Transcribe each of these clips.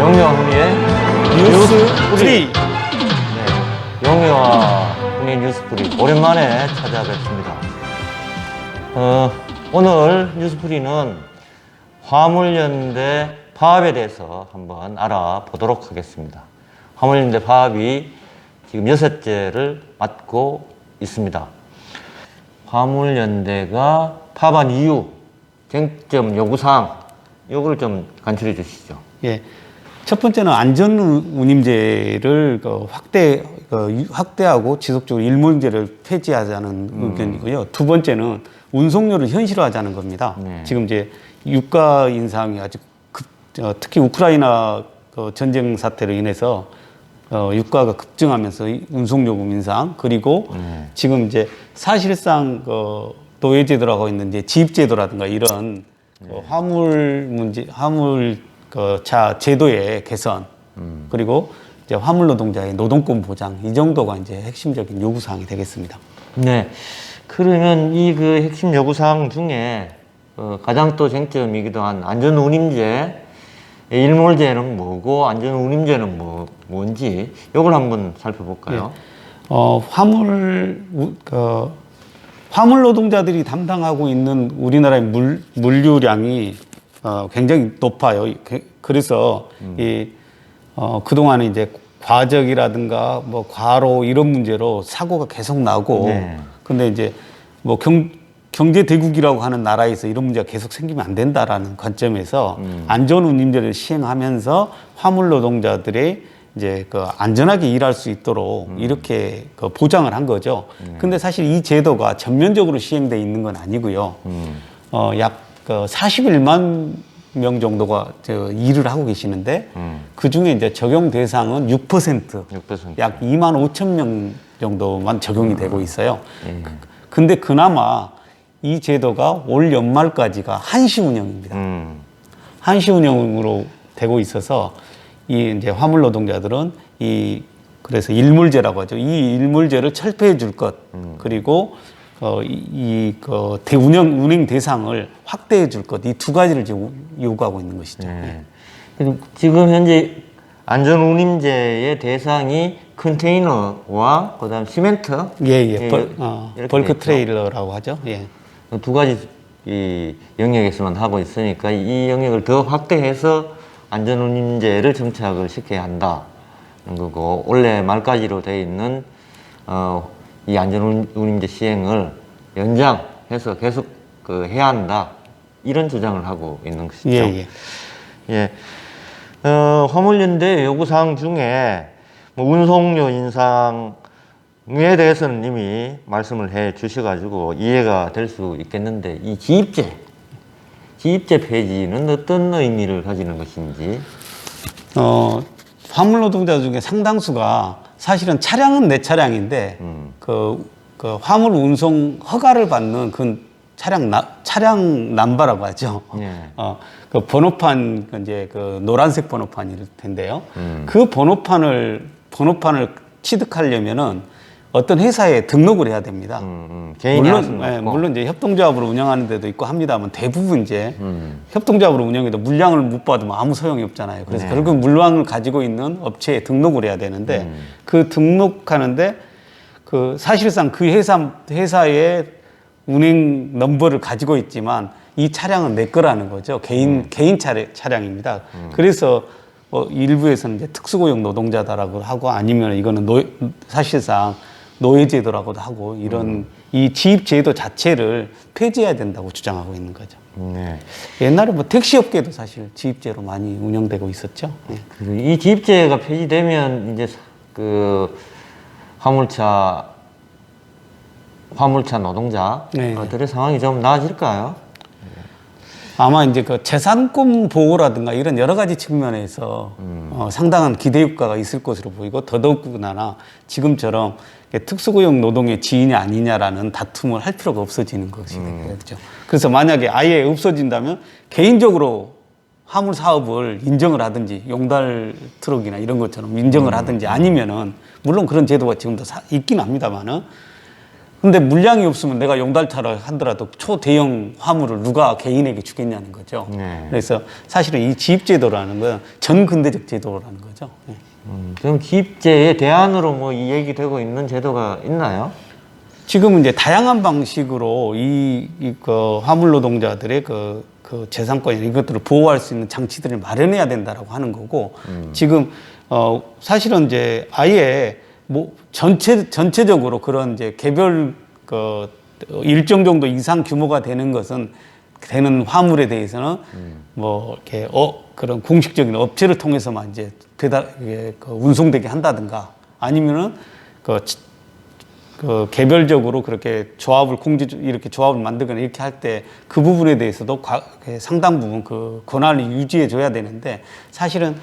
영유아 훈이의 뉴스프리. 네, 영유아 훈이 뉴스프리 오랜만에 찾아뵙습니다. 오늘 뉴스프리는 화물연대 파업에 대해서 한번 알아보도록 하겠습니다. 화물연대 파업이 지금 6회째를 맞고 있습니다. 화물연대가 파업한 이유, 쟁점 요구사항, 요거를 좀 간추려 주시죠. 예. 첫 번째는 안전운임제를 확대하고 지속적으로 일몰제를 폐지하자는 의견이고요. 두 번째는 운송료를 현실화하자는 겁니다. 네. 지금 이제 유가 인상이 아주 특히 우크라이나 전쟁 사태로 인해서 유가가 급증하면서 운송요금 인상, 그리고 지금 이제 사실상 노예제도라고 있는 이제 지입제도라든가 이런 화물 문제, 차 제도의 개선, 그리고 이제 화물 노동자의 노동권 보장, 이 정도가 이제 핵심적인 요구사항이 되겠습니다. 네. 그러면 이 핵심 요구사항 중에 가장 또 쟁점이기도 한 안전운임제, 일몰제는 뭐고 안전운임제는 뭔지 이걸 한번 살펴볼까요? 네. 화물 노동자들이 담당하고 있는 우리나라의 물류량이 굉장히 높아요. 그래서 그동안에 이제 과적이라든가 과로 이런 문제로 사고가 계속 나고, 네. 근데 이제 경제 대국이라고 하는 나라에서 이런 문제가 계속 생기면 안 된다라는 관점에서 안전운임제를 시행하면서 화물 노동자들의 이제 안전하게 일할 수 있도록 이렇게 보장을 한 거죠. 근데 사실 이 제도가 전면적으로 시행돼 있는 건 아니고요. 약 41만 명 정도가 일을 하고 계시는데 그 중에 이제 적용 대상은 6%, 약 2만 5천 명 정도만 적용이 되고 있어요. 근데 그나마 이 제도가 올 연말까지가 한시 운영입니다. 한시 운영으로 되고 있어서 이 이제 화물 노동자들은 그래서 일몰제라고 하죠. 이 일몰제를 철폐해 줄 것, 그리고 운행 대상을 확대해 줄 것, 이 두 가지를 지금 요구하고 있는 것이죠. 네. 지금 현재 안전운임제의 대상이 컨테이너와 그다음 시멘트, 벌크 트레일러라고 하죠. 예. 두 가지 이 영역에서만 하고 있으니까 이 영역을 더 확대해서 안전운임제를 정착을 시켜야 한다는 거고, 올해 말까지로 되어 있는 이 안전운임제 시행을 연장해서 계속 해야 한다, 이런 주장을 하고 있는 것이죠. 예. 화물연대 요구사항 중에 운송료 인상에 대해서는 이미 말씀을 해 주셔가지고 이해가 될 수 있겠는데, 이 지입제 폐지는 어떤 의미를 가지는 것인지. 화물 노동자 중에 상당수가 사실은 차량은 내 차량인데 화물 운송 허가를 받는 차량 남바라고 하죠. 번호판, 이제 노란색 번호판일 텐데요. 그 번호판을 취득하려면은 어떤 회사에 등록을 해야 됩니다. 개인이 물론 이제 협동조합으로 운영하는 데도 있고 합니다만, 대부분 이제 협동조합으로 운영해도 물량을 못 받으면 아무 소용이 없잖아요. 그래서 결국 물량을 가지고 있는 업체에 등록을 해야 되는데, 그 등록하는데 사실상 그 회사의 운행 넘버를 가지고 있지만 이 차량은 내 거라는 거죠. 개인 차량입니다. 그래서 일부에서는 이제 특수고용 노동자다라고 하고, 아니면 이거는 사실상 노예제도라고도 하고, 이런 이 지입제도 자체를 폐지해야 된다고 주장하고 있는 거죠. 옛날에 택시업계도 사실 지입제로 많이 운영되고 있었죠. 이 지입제가 폐지되면 이제 화물차 노동자들의 상황이 좀 나아질까요? 아마 이제 재산권 보호라든가 이런 여러 가지 측면에서 상당한 기대 효과가 있을 것으로 보이고, 더더욱나 지금처럼 특수고용 노동의 지인이 아니냐라는 다툼을 할 필요가 없어지는 것이 되겠죠. 그래서 만약에 아예 없어진다면 개인적으로 화물 사업을 인정을 하든지, 용달 트럭이나 이런 것처럼 인정을 하든지, 아니면은 물론 그런 제도가 지금도 있긴 합니다만은 근데 물량이 없으면 내가 용달차를 하더라도 초대형 화물을 누가 개인에게 주겠냐는 거죠. 네. 그래서 사실은 이 지입제도라는 건 전근대적 제도라는 거죠. 네. 그럼 기입제의 대안으로 뭐 이 얘기되고 있는 제도가 있나요? 지금은 이제 다양한 방식으로 그 화물 노동자들의 그 재산권 이것들을 보호할 수 있는 장치들을 마련해야 된다라고 하는 거고, 지금 사실은 이제 아예 뭐 전체적으로 그런 이제 개별 그 일정 정도 이상 규모가 되는 것은 되는 화물에 대해서는 뭐 이렇게 그런 공식적인 업체를 통해서만 이제 그 운송되게 한다든가, 아니면은 그 개별적으로 그렇게 이렇게 조합을 만들거나 이렇게 할 때 그 부분에 대해서도 상당 부분 그 권한을 유지해 줘야 되는데, 사실은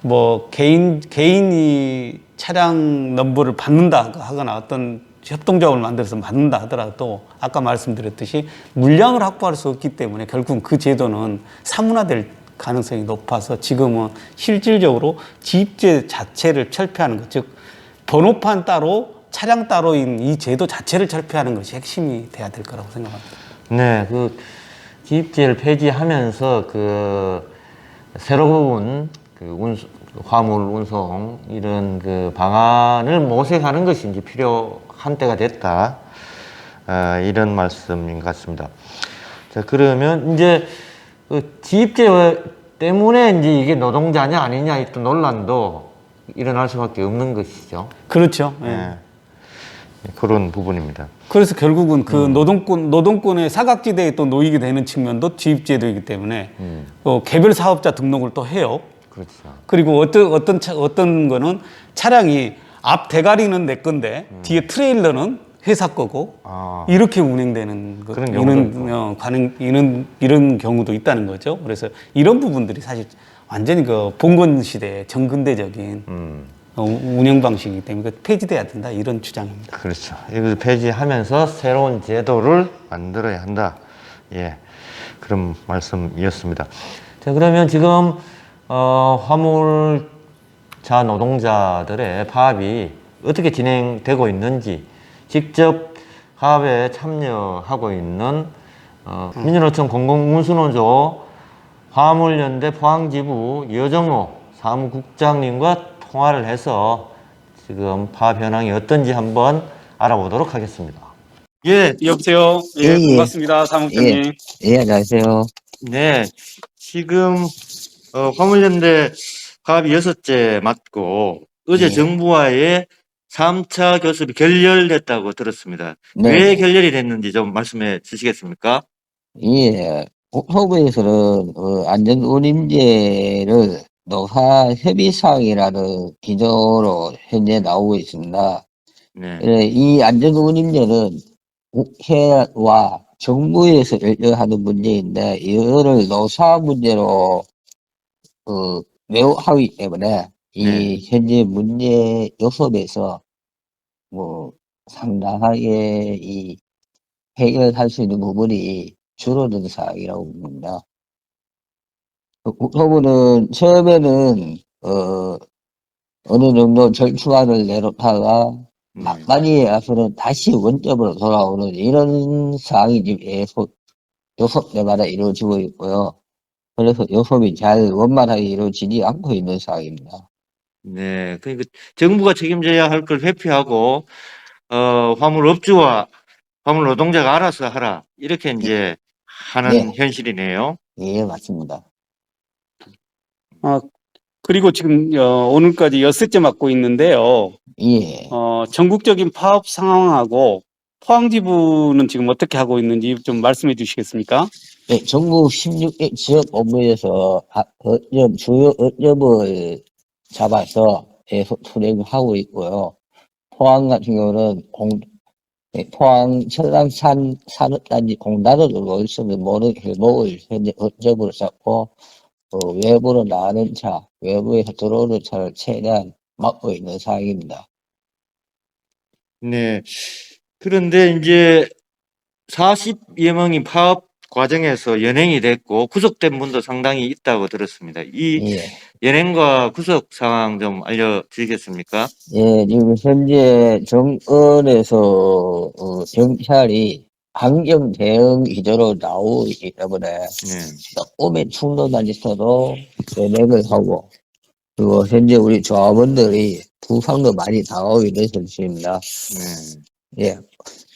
뭐 개인이 차량 넘버를 받는다 하거나 어떤 협동조합을 만들어서 받는다 하더라도 아까 말씀드렸듯이 물량을 확보할 수 없기 때문에 결국은 그 제도는 사문화될 가능성이 높아서 지금은 실질적으로 지입제 자체를 철폐하는 것, 즉 번호판 따로 차량 따로인 이 제도 자체를 철폐하는 것이 핵심이 돼야 될 거라고 생각합니다. 네, 그 기입제를 폐지하면서 그 새로운 그 화물 운송 이런 그 방안을 모색하는 것이 이제 필요한 때가 됐다. 이런 말씀인 것 같습니다. 자, 그러면 이제 그 기입제 때문에 이제 이게 노동자냐 아니냐 이 또 논란도 일어날 수밖에 없는 것이죠. 그렇죠. 예. 네. 그런 부분입니다. 그래서 결국은 그 노동권의 사각지대에 또 놓이게 되는 측면도 지입제도이기 때문에 개별 사업자 등록을 또 해요. 그렇죠. 그리고 어떤 거는 차량이 앞 대가리는 내 건데 뒤에 트레일러는 회사 거고 이렇게 운행되는 그런 경우도 이런 경우도 있다는 거죠. 그래서 이런 부분들이 사실 완전히 그 봉건 시대의 정근대적인 운영 방식이기 때문에 폐지돼야 된다, 이런 주장입니다. 그렇죠. 이걸 폐지하면서 새로운 제도를 만들어야 한다. 예, 그런 말씀이었습니다. 자, 그러면 지금 화물차 노동자들의 파업이 어떻게 진행되고 있는지 직접 파업에 참여하고 있는 민주노총 공공운수노조 화물연대 포항지부 여정호 사무국장님과 통화를 해서 지금 파업 현황이 어떤지 한번 알아보도록 하겠습니다. 예, 여보세요. 예, 예, 예. 반갑습니다, 사무국장님. 예, 안녕하세요. 네, 지금 화물연대 파업이 6째 맞고 어제 예. 정부와의 3차 교섭이 결렬됐다고 들었습니다. 네. 왜 결렬이 됐는지 좀 말씀해 주시겠습니까? 예, 국토부에서는 안전운임제를 노사협의사항이라는 기조로 현재 나오고 있습니다. 네. 이 안전운임제는 국회와 정부에서 결정하는 문제인데, 이거를 노사 문제로 매우 하기 때문에 이 현재 문제 요섭에서 뭐 상당하게 이 해결할 수 있는 부분이 줄어든 사항이라고 봅니다. 국토부는 처음에는 어느 정도 절충안을 내놓다가 막판에 와서는 다시 원점으로 돌아오는 이런 상황이 지금 계속 요섭 때마다 이루어지고 있고요. 그래서 요섭이 잘 원만하게 이루어지지 않고 있는 상황입니다. 네, 그러니까 정부가 책임져야 할 걸 회피하고 화물업주와 화물 노동자가 알아서 하라 이렇게 이제 하는 네. 현실이네요. 예, 맞습니다. 그리고 지금 오늘까지 6째 맞고 있는데요. 예. 전국적인 파업 상황하고 포항지부는 지금 어떻게 하고 있는지 좀 말씀해 주시겠습니까? 네, 전국 16개 지역 본부에서 주요 어점을 잡아서 계속 투쟁을 하고 있고요. 포항 같은 경우는 포항 철랑산 산업단지 공단으로 올 수 있는 모든 길목을 현재 어점으로 잡고 외부로 나가는 차, 외부에서 들어오는 차를 최대한 막고 있는 상황입니다. 네. 그런데 이제 40여 명이 파업 과정에서 연행이 됐고 구속된 분도 상당히 있다고 들었습니다. 이 예. 연행과 구속 상황 좀 알려주시겠습니까? 예, 지금 현재 정권에서 경찰이 강경 대응 기조로 나오고 있기 때문에 네. 조금의 충돌만 있어도 연행을 하고, 그리고 현재 우리 조합원들이 부상도 많이 당하고 있는 현실입니다. 네. 예,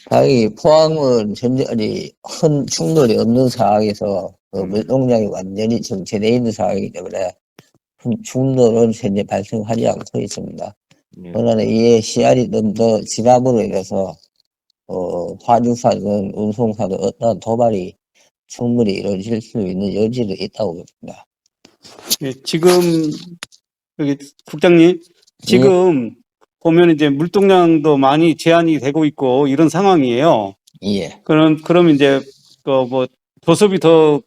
다행히 포항은 현재 아직 큰 충돌이 없는 상황에서 물동량이 완전히 정체되어 있는 상황이기 때문에 큰 충돌은 현재 발생하지 않고 있습니다. 네. 그러나 이에 씨알이 좀 더 진압으로 인해서 화주사든 운송사든 어떠한 도발이 충분히 이루어질 수 있는 여지도 있다고 봅니다. 예, 지금 여기 국장님, 지금 보면 이제 물동량도 많이 제한이 되고 있고 이런 상황이에요. 예, 그럼 이제 뭐 교섭이 더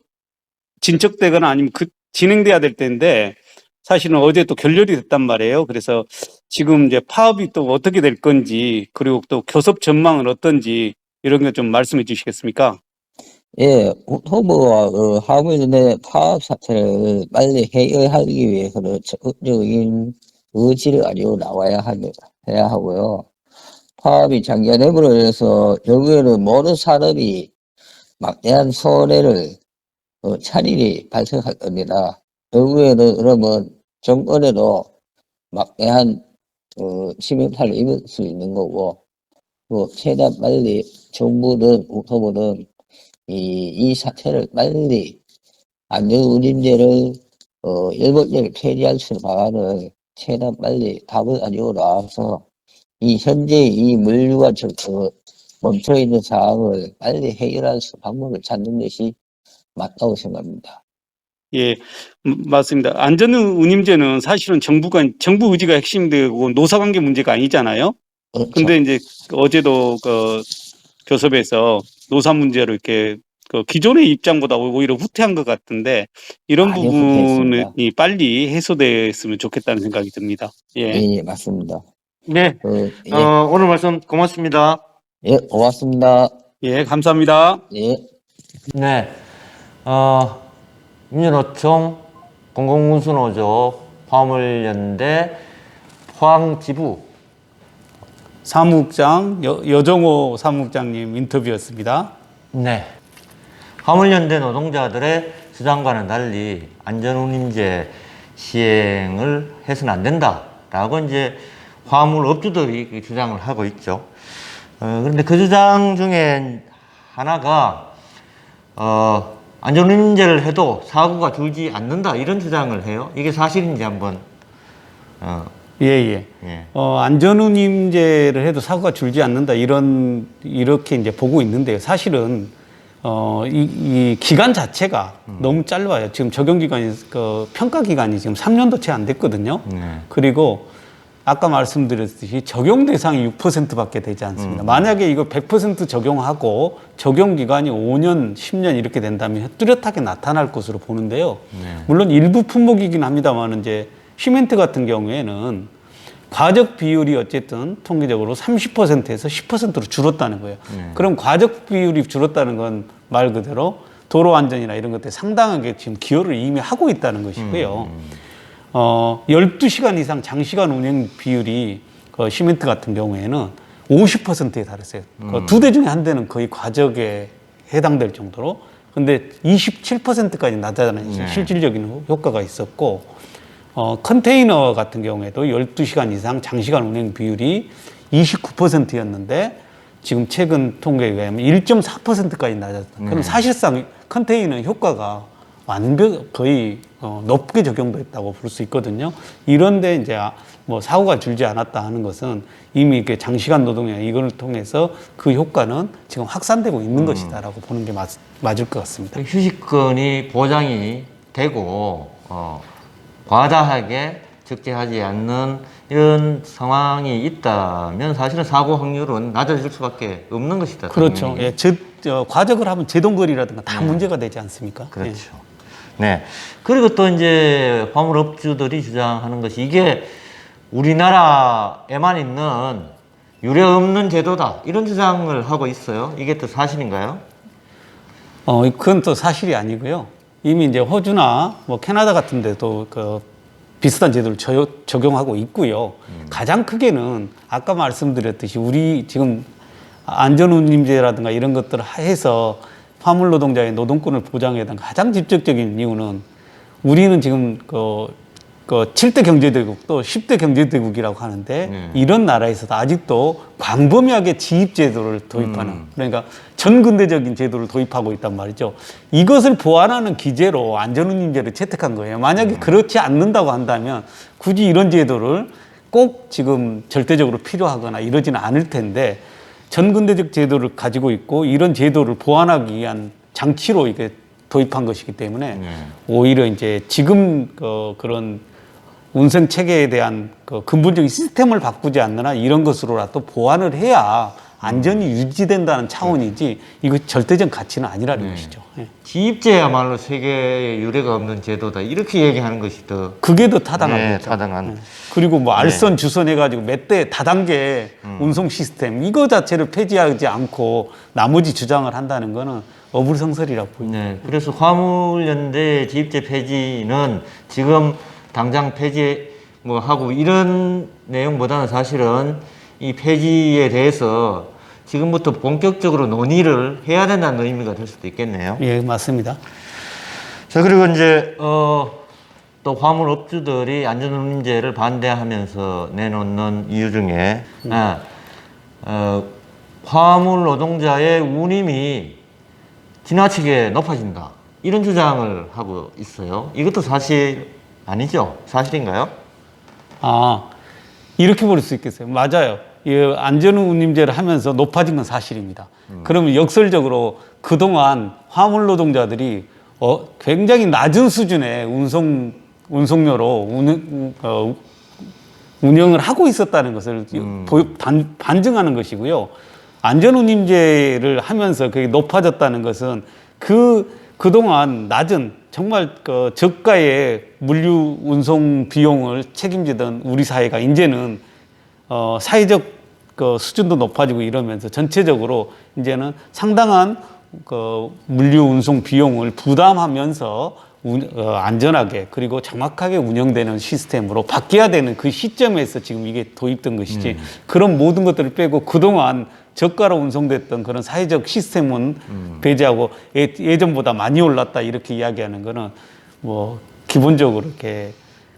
진척되거나 아니면 진행돼야 될 때인데 사실은 어제 또 결렬이 됐단 말이에요. 그래서 지금 이제 파업이 또 어떻게 될 건지 그리고 또 교섭 전망은 어떤지 이런 거 좀 말씀해 주시겠습니까? 예, 후보와 하부인의 파업 사태를 빨리 해결하기 위해서는 적극적인 의지를 가지고 해야 하고요. 파업이 장기화됨으로 인해서 결국에는 모든 산업이 막대한 손해를 차질이 발생할 겁니다. 결국에는 그러면 정권에도 막대한 치명타를 입을 수 있는 거고, 최대한 빨리 정부든 후보든 이 사태를 빨리 안전운임제를 일본령을 폐지할 수 있는 방안을 최대한 빨리 답을 가지고 나와서 이 현재 이 물류가 멈춰 있는 상황을 빨리 해결할 수 방법을 찾는 것이 맞다고 생각합니다. 예, 맞습니다. 안전운임제는 사실은 정부 의지가 핵심되고 노사관계 문제가 아니잖아요. 그렇죠. 근데 이제 어제도 교섭에서 노사 문제로 이렇게 기존의 입장보다 오히려 후퇴한 것 같은데 이런 많이 후퇴했습니다. 부분이 빨리 해소됐으면 좋겠다는 생각이 듭니다. 예. 예, 예, 맞습니다. 네. 예, 오늘 말씀 고맙습니다. 예, 고맙습니다. 예, 감사합니다. 예. 네. 민주노총 공공운수노조 화물연대 포항지부 사무국장 여정호 사무국장님 인터뷰였습니다. 네. 화물연대 노동자들의 주장과는 달리 안전운임제 시행을 해서는 안 된다라고 이제 화물업주들이 주장을 하고 있죠. 그런데 그 주장 중에 하나가 안전운임제를 해도 사고가 줄지 않는다 이런 주장을 해요. 이게 사실인지 한번 예. 예. 안전운임제를 해도 사고가 줄지 않는다 이렇게 이제 보고 있는데요. 사실은 이 기간 자체가 너무 짧아요. 지금 적용 기간이 평가 기간이 지금 3년도 채 안 됐거든요. 그리고 아까 말씀드렸듯이 적용 대상이 6%밖에 되지 않습니다. 만약에 이거 100% 적용하고 적용 기간이 5년, 10년 이렇게 된다면 뚜렷하게 나타날 것으로 보는데요. 물론 일부 품목이긴 합니다만 이제 시멘트 같은 경우에는 과적 비율이 어쨌든 통계적으로 30%에서 10%로 줄었다는 거예요. 그럼 과적 비율이 줄었다는 건 말 그대로 도로 안전이나 이런 것들에 상당하게 지금 기여를 이미 하고 있다는 것이고요. 12시간 이상 장시간 운행 비율이 시멘트 같은 경우에는 50%에 달했어요. 2대 중에 한 대는 거의 과적에 해당될 정도로. 근데 27%까지 낮아지는 실질적인 효과가 있었고, 컨테이너 같은 경우에도 12시간 이상 장시간 운행 비율이 29%였는데 지금 최근 통계에 의하면 1.4%까지 낮았다. 그럼 사실상 컨테이너 효과가 거의 높게 적용됐다고 볼 수 있거든요. 이런데 이제 뭐 사고가 줄지 않았다 하는 것은 이미 이렇게 장시간 노동량 이걸 통해서 그 효과는 지금 확산되고 있는 것이다라고 보는 게 맞을 것 같습니다. 휴식권이 보장이 되고 과다하게 적재하지 않는 이런 상황이 있다면 사실은 사고 확률은 낮아질 수밖에 없는 것이다. 그렇죠. 예, 과적을 하면 제동거리라든가 다 문제가 되지 않습니까? 그렇죠. 네. 그리고 또 이제 화물업주들이 주장하는 것이 이게 우리나라에만 있는 유례 없는 제도다. 이런 주장을 하고 있어요. 이게 또 사실인가요? 그건 또 사실이 아니고요. 이미 이제 호주나 뭐 캐나다 같은 데도 그 비슷한 제도를 적용하고 있고요. 가장 크게는 아까 말씀드렸듯이 우리 지금 안전운임제라든가 이런 것들을 해서 화물 노동자의 노동권을 보장해야 되는 가장 직접적인 이유는 우리는 지금 그 7대 경제대국 또 10대 경제대국이라고 하는데 이런 나라에서도 아직도 광범위하게 지입제도를 도입하는 그러니까 전근대적인 제도를 도입하고 있단 말이죠. 이것을 보완하는 기제로 안전운임제를 채택한 거예요. 만약에 그렇지 않는다고 한다면 굳이 이런 제도를 꼭 지금 절대적으로 필요하거나 이러지는 않을 텐데 전근대적 제도를 가지고 있고 이런 제도를 보완하기 위한 장치로 이게 도입한 것이기 때문에 오히려 이제 지금 그런 운송 체계에 대한 그 근본적인 시스템을 바꾸지 않는 한 이런 것으로라도 보완을 해야 안전이 유지된다는 차원이지 이거 절대적 가치는 아니라는 것이죠. 예. 지입제야말로 세계에 유례가 없는 제도다 이렇게 얘기하는 것이 더 그게 더 타당한 네, 거죠. 타당한. 예. 그리고 뭐 알선 주선 해가지고 몇 대 다단계 운송 시스템 이거 자체를 폐지하지 않고 나머지 주장을 한다는 거는 어불성설이라고 보입니다. 네, 그래서 화물연대 지입제 폐지는 지금 당장 폐지 뭐 하고 이런 내용보다는 사실은 이 폐지에 대해서 지금부터 본격적으로 논의를 해야 된다는 의미가 될 수도 있겠네요. 예, 맞습니다. 자, 그리고 이제 또 화물업주들이 안전운임제를 반대하면서 내놓는 이유 중에 화물 노동자의 운임이 지나치게 높아진다 이런 주장을 하고 있어요. 이것도 사실 아니죠? 사실인가요? 이렇게 볼 수 있겠어요. 맞아요. 이 안전운임제를 하면서 높아진 건 사실입니다. 그러면 역설적으로 그동안 화물 노동자들이 굉장히 낮은 수준의 운송료로 운영을 하고 있었다는 것을 반증하는 것이고요. 안전운임제를 하면서 그게 높아졌다는 것은 그동안 낮은 정말 저가의 물류 운송 비용을 책임지던 우리 사회가 이제는 사회적 수준도 높아지고 이러면서 전체적으로 이제는 상당한 물류 운송 비용을 부담하면서 안전하게 그리고 정확하게 운영되는 시스템으로 바뀌어야 되는 그 시점에서 지금 이게 도입된 것이지 그런 모든 것들을 빼고 그동안 저가로 운송됐던 그런 사회적 시스템은 배제하고 예전보다 많이 올랐다 이렇게 이야기하는 거는 뭐 기본적으로 이렇게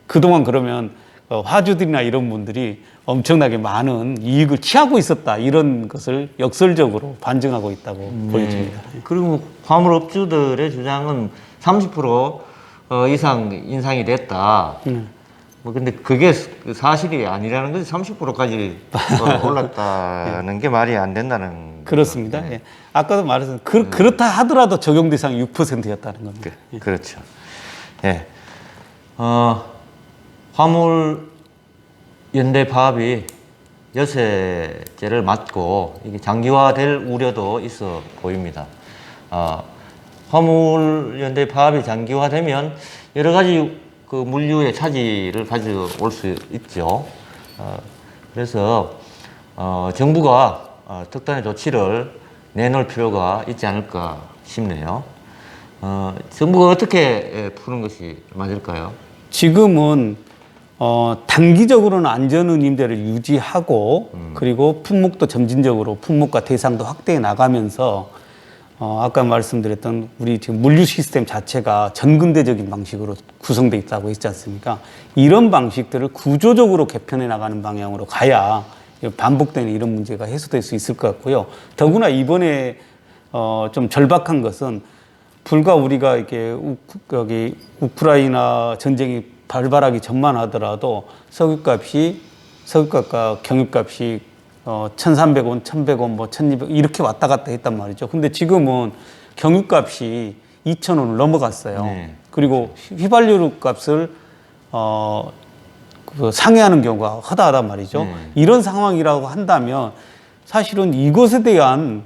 그동안 그러면 화주들이나 이런 분들이 엄청나게 많은 이익을 취하고 있었다 이런 것을 역설적으로 반증하고 있다고 보여집니다. 그리고 화물업주들의 주장은 30% 이상 인상이 됐다. 뭐 근데 그게 사실이 아니라는 거지 30%까지 올랐다는 게 말이 안 된다는. 그렇습니다. 네. 예. 아까도 말했던 그렇다 하더라도 적용 대상이 6%였다는 겁니다. 그렇죠. 예. 화물 연대 파업이 여세제를 맞고 이게 장기화될 우려도 있어 보입니다. 화물 연대 파업이 장기화되면 여러 가지 그 물류의 차질을 가져올 수 있죠. 그래서 정부가 특단의 조치를 내놓을 필요가 있지 않을까 싶네요. 정부가 어떻게 푸는 것이 맞을까요? 지금은 단기적으로는 안전운임제를 유지하고 그리고 품목도 점진적으로 품목과 대상도 확대해 나가면서 아까 말씀드렸던 우리 지금 물류 시스템 자체가 전근대적인 방식으로 구성되어 있다고 했지 않습니까? 이런 방식들을 구조적으로 개편해 나가는 방향으로 가야 반복되는 이런 문제가 해소될 수 있을 것 같고요. 더구나 이번에 좀 절박한 것은 불과 우리가 이렇게 우크라이나 전쟁이 발발하기 전만 하더라도 석유값과 경유값이 1,300원, 1,100원, 뭐 1,200원 이렇게 왔다 갔다 했단 말이죠. 근데 지금은 경유값이 2,000원을 넘어갔어요. 네. 그리고 휘발유 값을 상회하는 경우가 허다하단 말이죠. 이런 상황이라고 한다면 사실은 이것에 대한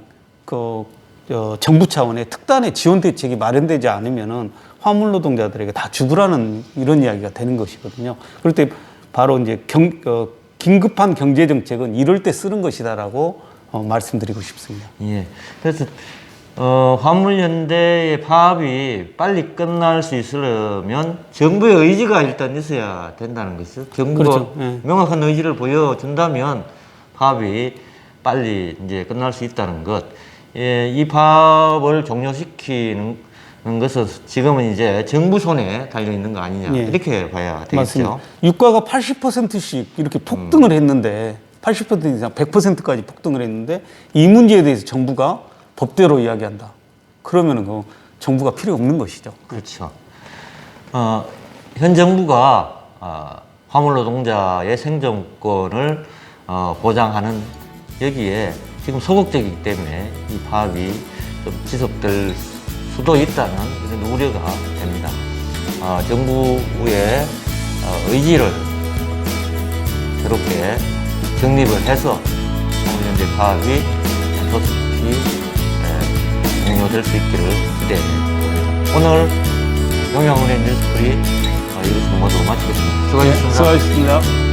정부 차원의 특단의 지원 대책이 마련되지 않으면은 화물 노동자들에게 다 죽으라는 이런 이야기가 되는 것이거든요. 그럴 때 바로 이제 긴급한 경제 정책은 이럴 때 쓰는 것이다라고 말씀드리고 싶습니다. 예. 그래서 화물연대의 파업이 빨리 끝날 수 있으려면 정부의 의지가 일단 있어야 된다는 것이죠. 정부가 그렇죠. 예. 명확한 의지를 보여준다면 파업이 빨리 이제 끝날 수 있다는 것. 예, 이 파업을 종료시키는 것은 지금은 이제 정부 손에 달려 있는 거 아니냐 예. 이렇게 봐야 되겠죠. 맞습니다. 유가가 80%씩 이렇게 폭등을 했는데 80% 이상 100%까지 폭등을 했는데 이 문제에 대해서 정부가 법대로 이야기한다. 그러면은 그 정부가 필요 없는 것이죠. 그렇죠. 현 정부가 화물 노동자의 생존권을 보장하는 여기에 지금 소극적이기 때문에 이 파업이 좀 지속될 수도 있다는 이런 우려가 됩니다. 정부의 의지를 새롭게 정립을 해서 화물연대 파업이 조속히 종료될 수 있기를 기대합니다. 오늘 영양운의 뉴스풀이 이것으로 모두 마치겠습니다. 수고하셨습니다. 수고하셨습니다.